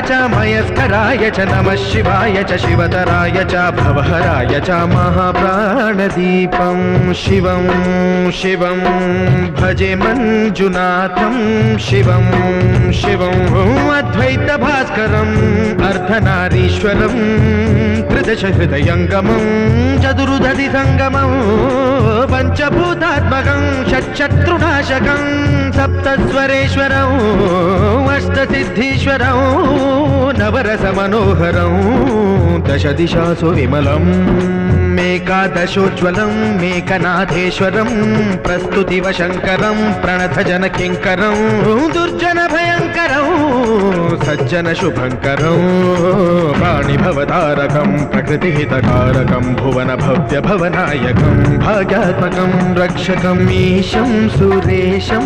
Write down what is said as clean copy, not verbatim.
च मयस्कराय च नमः शिवाय च शिवतराय च भवहराय च महाप्राणदीपं शिवं शिवं भजे मंजुनाथं शिवं शिवं अद्वैतभास्करम् अर्धनारीश्वरं त्रिदश हृदयङ्गमं चतुर्दधि संगमं पंचभूतात्मकं षट्शत्रुनाशकं सप्तस्वरेश्वरं अष्टसिद्धीश्वरं नवरसमनोहरं दशदिशासु विमलम् मेकादशोज्ज्वलं मेकनाथेश्वरं प्रस्तुतिवशङ्करं प्रणतजनकिङ्करं दुर्जनभयङ्करं सज्जनशुभङ्करं प्राणिभवतारकं प्रकृतिहितकारकं भुवनभव्यभवनायकं भाग्यात्मकं रक्षकम् ईशं सुरेशं